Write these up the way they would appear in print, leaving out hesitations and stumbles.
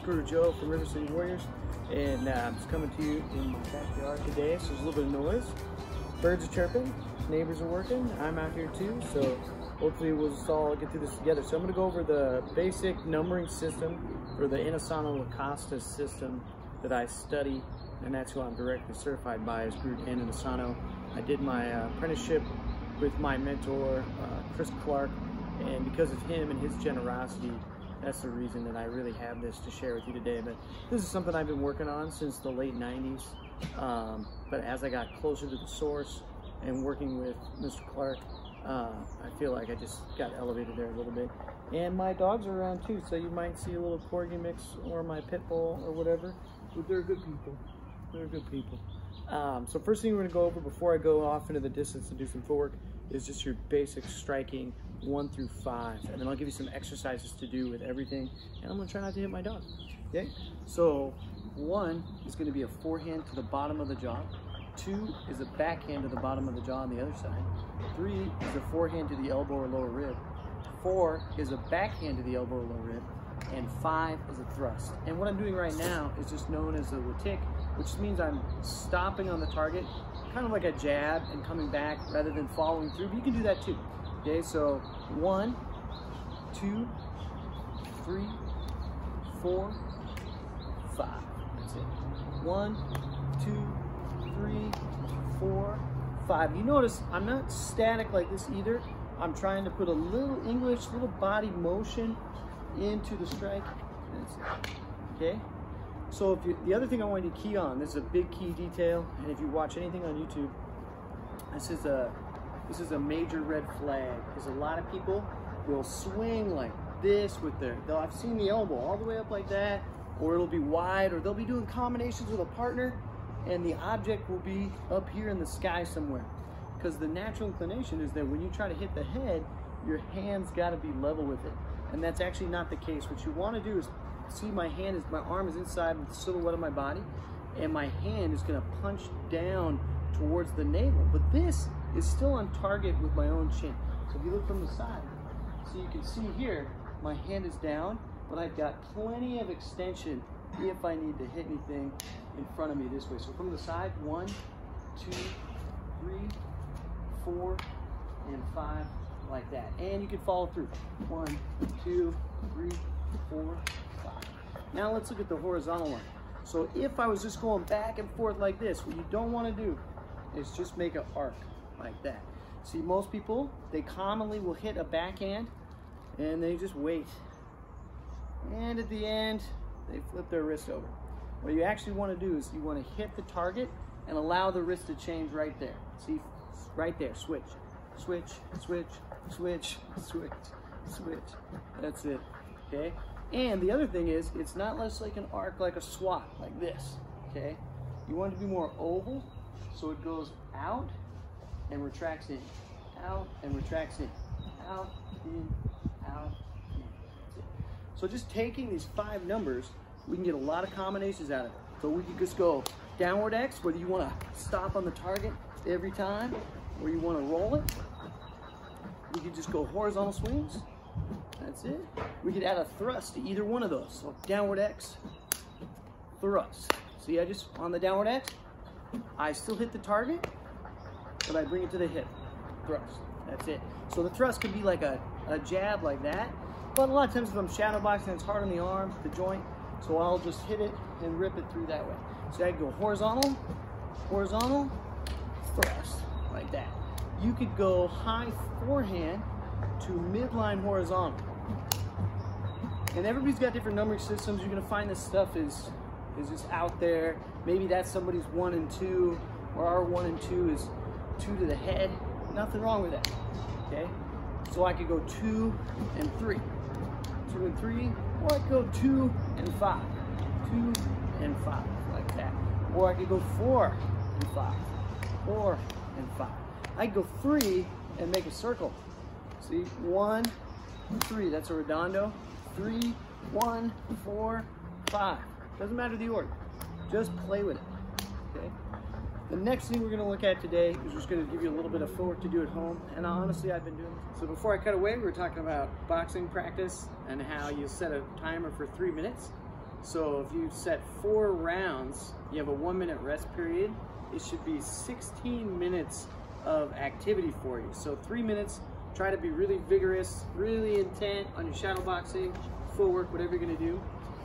Guro Joe from River City Warriors, and I'm just coming to you in my backyard today. So there's a little bit of noise. Birds are chirping, neighbors are working, I'm out here too, so hopefully we'll just all get through this together. So I'm going to go over the basic numbering system for the Inosanto system that I study, and that's who I'm directly certified by, is Guro Dan Inosanto. I did my apprenticeship with my mentor, Chris Clark, and because of him and his generosity, that's the reason that I really have this to share with you today. But this is something I've been working on since the late 90s. But as I got closer to the source and working with Mr. Clark, I feel like I just got elevated there a little bit. And my dogs are around too, so you might see a little corgi mix or my pit bull or whatever. But they're good people. They're good people. So first thing we're going to go over before I go off into the distance and do some footwork is just your basic striking 1 through 5, and then I'll give you some exercises to do with everything, and I'm going to try not to hit my dog. Okay, so 1 is going to be a forehand to the bottom of the jaw, 2 is a backhand to the bottom of the jaw on the other side, 3 is a forehand to the elbow or lower rib, 4 is a backhand to the elbow or lower rib, and 5 is a thrust. And what I'm doing right now is just known as a latik, which means I'm stopping on the target, kind of like a jab, and coming back rather than following through, but you can do that too. Okay, so 1, 2, 3, 4, 5. That's it. 1, 2, 3, 4, 5. You notice I'm not static like this either. I'm trying to put a little English, little body motion into the strike. That's it. Okay? So if the other thing I want you to key on, this is a big key detail, and if you watch anything on YouTube, this is a major red flag, because a lot of people will swing like this with I've seen the elbow all the way up like that, or it'll be wide, or they'll be doing combinations with a partner, and the object will be up here in the sky somewhere. Because the natural inclination is that when you try to hit the head, your hand's got to be level with it. And that's actually not the case. What you want to do is see my arm is inside with the silhouette of my body, and my hand is going to punch down towards the navel. But this is still on target with my own chin. So if you look from the side, so you can see here, my hand is down, but I've got plenty of extension if I need to hit anything in front of me this way. So from the side, 1, 2, 3, 4, and 5, like that. And you can follow through. 1, 2, 3, 4, 5. Now let's look at the horizontal line. So if I was just going back and forth like this, what you don't want to do is just make an arc like that. See, most people, they commonly will hit a backhand and they just wait. And at the end, they flip their wrist over. What you actually want to do is you want to hit the target and allow the wrist to change right there. See, right there, switch, switch, switch, switch, switch, switch. That's it, okay? And the other thing is, it's not less like an arc, like a swat, like this, okay? You want it to be more oval, so it goes out and retracts in, out and retracts in, out, in, out, in. That's it. So just taking these 5 numbers, we can get a lot of combinations out of it. So we can just go downward X, whether you want to stop on the target every time, or you want to roll it. We could just go horizontal swings. That's it. We could add a thrust to either one of those. So downward X, thrust. See, I just, on the downward X, I still hit the target, but I bring it to the hip, thrust. That's it. So the thrust could be like a jab like that, but a lot of times if I'm shadow boxing, it's hard on the arm, the joint, so I'll just hit it and rip it through that way. So I can go horizontal, horizontal, thrust, like that. You could go high forehand to midline horizontal. And everybody's got different numbering systems. You're gonna find this stuff is just out there. Maybe that's somebody's 1 and 2, or our 1 and 2 is 2 to the head. Nothing wrong with that, okay? So I could go 2 and 3, 2 and 3, or I could go 2 and 5, 2 and 5, like that. Or I could go 4 and 5, 4 and 5. I could go 3 and make a circle. See, 1, 3, that's a redondo. 3, 1, 4, 5. Doesn't matter the order. Just play with it, okay? The next thing we're going to look at today is just going to give you a little bit of footwork to do at home, and honestly, I've been doing this. So before I cut away, we were talking about boxing practice and how you set a timer for 3 minutes. So if you set 4 rounds, you have a 1-minute rest period. It should be 16 minutes of activity for you. So 3 minutes, try to be really vigorous, really intent on your shadow boxing, footwork, whatever you're gonna do.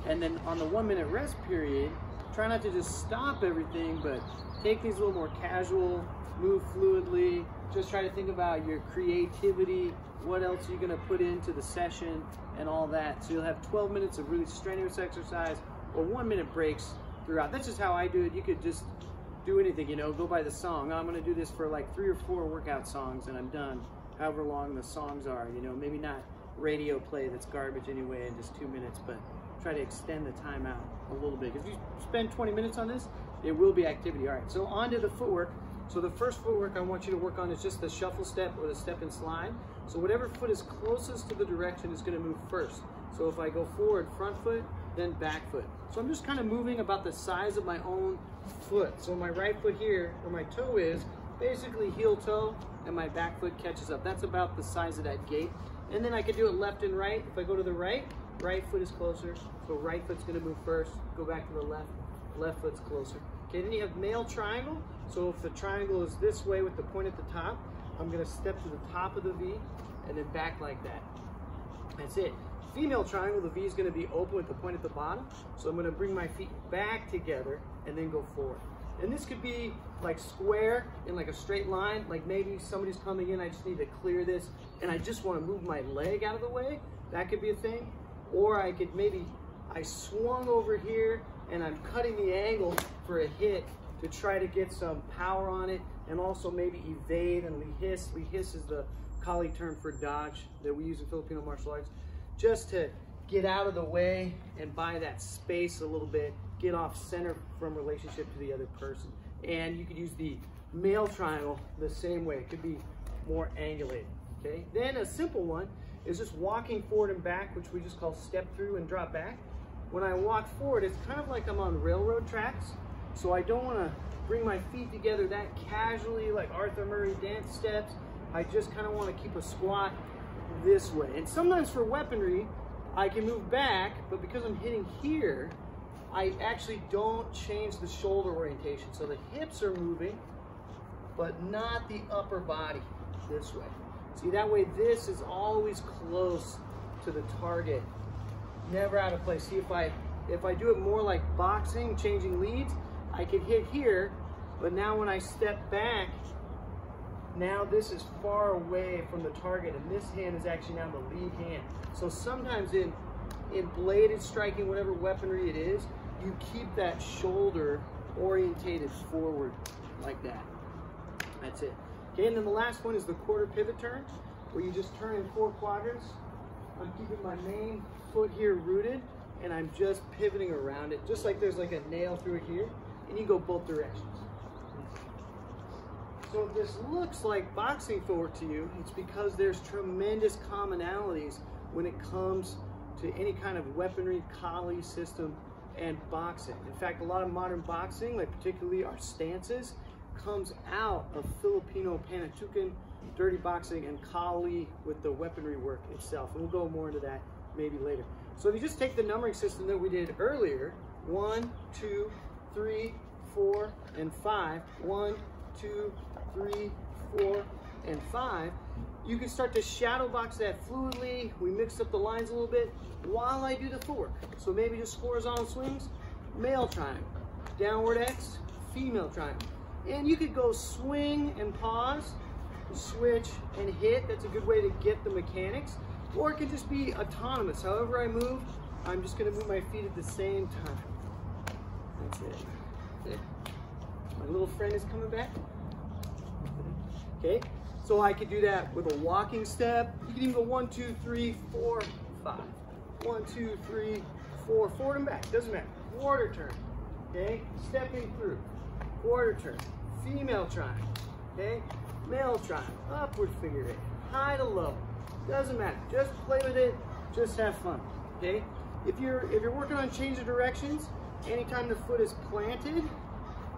And then on the 1-minute rest period, try not to just stop everything, but take things a little more casual, move fluidly, just try to think about your creativity, what else you're gonna put into the session and all that. So you'll have 12 minutes of really strenuous exercise or 1-minute breaks throughout. That's just how I do it. You could just do anything, you know, go by the song. I'm gonna do this for like 3 or 4 workout songs and I'm done, however long the songs are, you know, maybe not radio play that's garbage anyway in just 2 minutes, but try to extend the time out a little bit. If you spend 20 minutes on this, it will be activity. All right, so on to the footwork. So the first footwork I want you to work on is just the shuffle step or the step and slide. So whatever foot is closest to the direction is gonna move first. So if I go forward, front foot, then back foot. So I'm just kind of moving about the size of my own foot. So my right foot here, where my toe is, basically heel toe, and my back foot catches up. That's about the size of that gate. And then I could do it left and right. If I go to the right, right foot is closer. So right foot's gonna move first. Go back to the left, left foot's closer. Okay, then you have male triangle. So if the triangle is this way with the point at the top, I'm gonna step to the top of the V and then back like that. That's it. Female triangle, the V is gonna be open with the point at the bottom. So I'm gonna bring my feet back together and then go forward. And this could be like square in like a straight line, like maybe somebody's coming in, I just need to clear this, and I just wanna move my leg out of the way. That could be a thing. Or I could maybe, I swung over here and I'm cutting the angle for a hit to try to get some power on it, and also maybe evade and lihis. Lihis is the Kali term for dodge that we use in Filipino martial arts, just to get out of the way and buy that space a little bit, get off center from relationship to the other person. And you could use the male triangle the same way. It could be more angulated, okay? Then a simple one is just walking forward and back, which we just call step through and drop back. When I walk forward, it's kind of like I'm on railroad tracks. So I don't want to bring my feet together that casually like Arthur Murray dance steps. I just kind of want to keep a squat this way. And sometimes for weaponry, I can move back, but because I'm hitting here, I actually don't change the shoulder orientation. So the hips are moving, but not the upper body this way. See, that way this is always close to the target, never out of place. See, if I do it more like boxing, changing leads, I could hit here, but now when I step back, now this is far away from the target, and this hand is actually now the lead hand. So sometimes in bladed striking, whatever weaponry it is, you keep that shoulder orientated forward like that. That's it. Okay, and then the last one is the quarter pivot turn, where you just turn in 4 quadrants. I'm keeping my main foot here rooted, and I'm just pivoting around it, just like there's like a nail through it here, and you go both directions. So if this looks like boxing footwork to you, it's because there's tremendous commonalities when it comes to any kind of weaponry, Kali system, and boxing. In fact, a lot of modern boxing, like particularly our stances, comes out of Filipino Panatukan, dirty boxing, and Kali with the weaponry work itself. And we'll go more into that maybe later. So if you just take the numbering system that we did earlier, 1, 2, 3, 4, and 5, 1, 2, 3, 4, and 5, you can start to shadow box that fluidly. We mixed up the lines a little bit while I do the footwork. So maybe just horizontal swings, male triangle, downward X, female triangle. And you could go swing and pause, switch and hit. That's a good way to get the mechanics. Or it could just be autonomous. However I move, I'm just gonna move my feet at the same time. That's it. My little friend is coming back. Okay, so I could do that with a walking step. You can even go 1, 2, 3, 4, 5. 1, 2, 3, 4, forward and back, doesn't matter. Quarter turn, okay? Stepping through, quarter turn, female triangle, okay? Male triangle, upward figure eight, high to low, doesn't matter. Just play with it, just have fun, okay? If you're working on change of directions, anytime the foot is planted,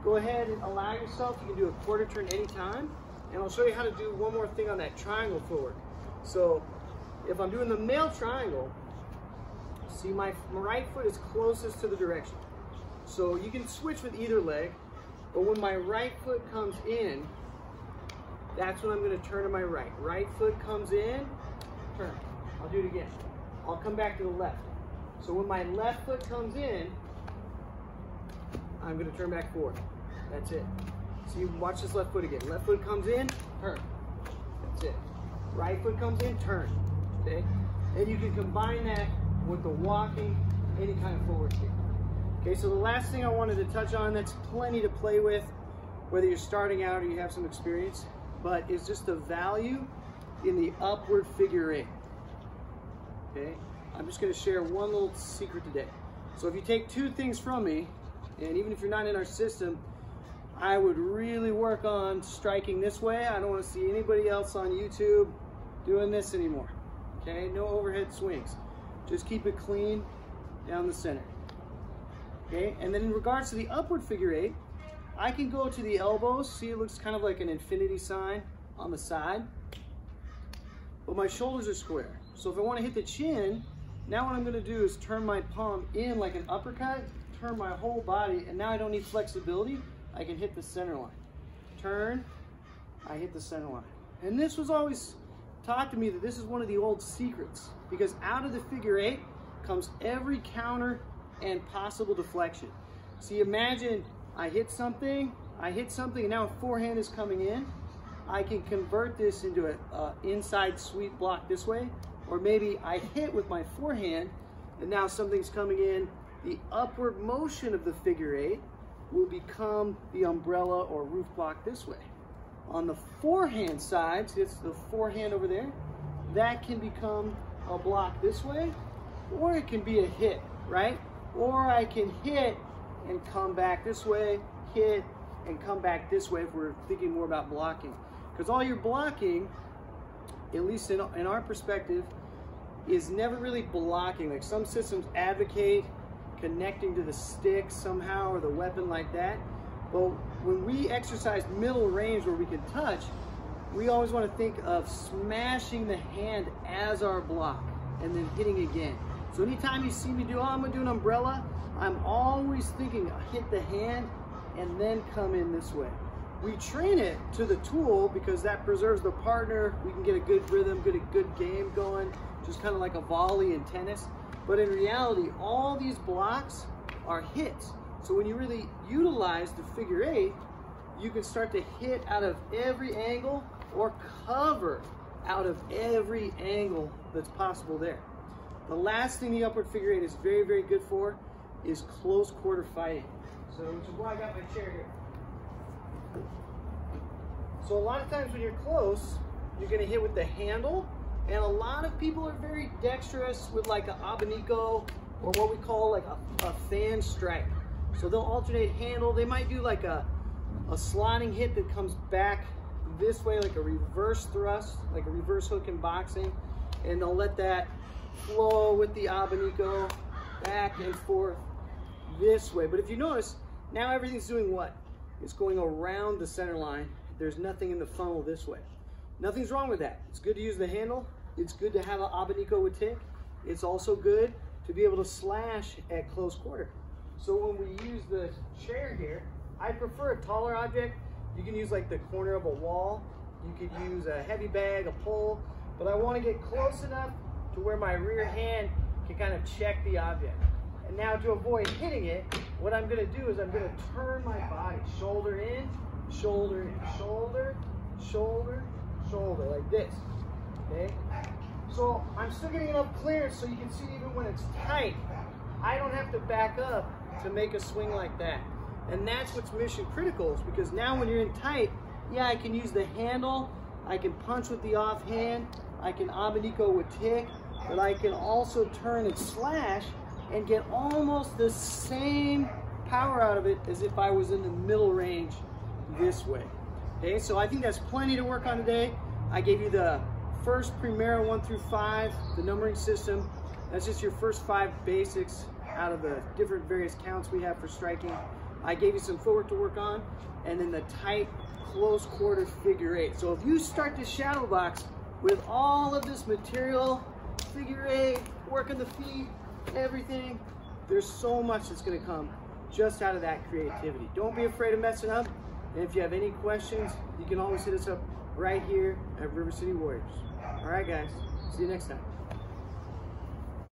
go ahead and allow yourself, you can do a quarter turn anytime. And I'll show you how to do one more thing on that triangle footwork. So if I'm doing the male triangle, See, my right foot is closest to the direction. So you can switch with either leg, but when my right foot comes in, that's when I'm gonna turn to my right. Right foot comes in, turn. I'll do it again. I'll come back to the left. So when my left foot comes in, I'm gonna turn back forward. That's it. So you watch this left foot again. Left foot comes in, turn. That's it. Right foot comes in, turn. Okay? And you can combine that with the walking, any kind of footwork here. Okay, so the last thing I wanted to touch on, that's plenty to play with, whether you're starting out or you have some experience, but is just the value in the upward figure eight. Okay, I'm just gonna share one little secret today. So if you take two things from me, and even if you're not in our system, I would really work on striking this way. I don't want to see anybody else on YouTube doing this anymore. Okay, no overhead swings. Just keep it clean down the center. Okay, and then in regards to the upward figure eight, I can go to the elbows. See, it looks kind of like an infinity sign on the side, but my shoulders are square. So if I want to hit the chin, now what I'm going to do is turn my palm in like an uppercut, turn my whole body, and now I don't need flexibility. I can hit the center line. Turn, I hit the center line. And this was always taught to me that this is one of the old secrets, because out of the figure eight comes every counter and possible deflection. So you imagine I hit something, and now a forehand is coming in. I can convert this into an inside sweep block this way, or maybe I hit with my forehand, and now something's coming in. The upward motion of the figure eight will become the umbrella or roof block this way. On the forehand side, see it's the forehand over there, that can become a block this way, or it can be a hit, right? Or I can hit and come back this way, hit and come back this way if we're thinking more about blocking. Because all you're blocking, at least in our perspective, is never really blocking. Like some systems advocate connecting to the stick somehow or the weapon like that. But when we exercise middle range where we can touch, we always want to think of smashing the hand as our block and then hitting again. So anytime you see me do, oh, I'm gonna do an umbrella, I'm always thinking hit the hand and then come in this way. We train it to the tool because that preserves the partner. We can get a good rhythm, get a good game going, just kind of like a volley in tennis. But in reality, all these blocks are hits. So when you really utilize the figure eight, you can start to hit out of every angle or cover out of every angle that's possible there. The last thing the upward figure eight is very, very good for is close quarter fighting. So which is why I got my chair here. So a lot of times when you're close, you're gonna hit with the handle, and a lot of people are very dexterous with like an abanico or what we call like a fan strike. So they'll alternate handle. They might do like a slotting hit that comes back this way, like a reverse thrust, like a reverse hook in boxing, and they'll let that flow with the abanico back and forth this way. But if you notice, now everything's doing what? It's going around the center line. There's nothing in the funnel this way. Nothing's wrong with that. It's good to use the handle. It's good to have an abanico with tick. It's also good to be able to slash at close quarter. So when we use the chair here, I prefer a taller object. You can use like the corner of a wall. You could use a heavy bag, a pole, but I want to get close enough to where my rear hand can kind of check the object. And now to avoid hitting it, what I'm going to do is I'm going to turn my body, shoulder in, shoulder, shoulder, shoulder, shoulder, like this, okay? So I'm still getting enough clearance so you can see even when it's tight, I don't have to back up to make a swing like that. And that's what's mission critical, is because now when you're in tight, yeah, I can use the handle, I can punch with the offhand, I can abanico with tick, but I can also turn and slash and get almost the same power out of it as if I was in the middle range this way. Okay, so I think that's plenty to work on today. I gave you the first Primera 1 through 5, the numbering system. That's just your first 5 basics out of the different various counts we have for striking. I gave you some footwork to work on, and then the tight, close quarter figure eight. So if you start to shadow box with all of this material, figure eight, working the feet, everything. There's so much that's gonna come just out of that creativity. Don't be afraid of messing up. And if you have any questions, you can always hit us up right here at River City Warriors. All right, guys, see you next time.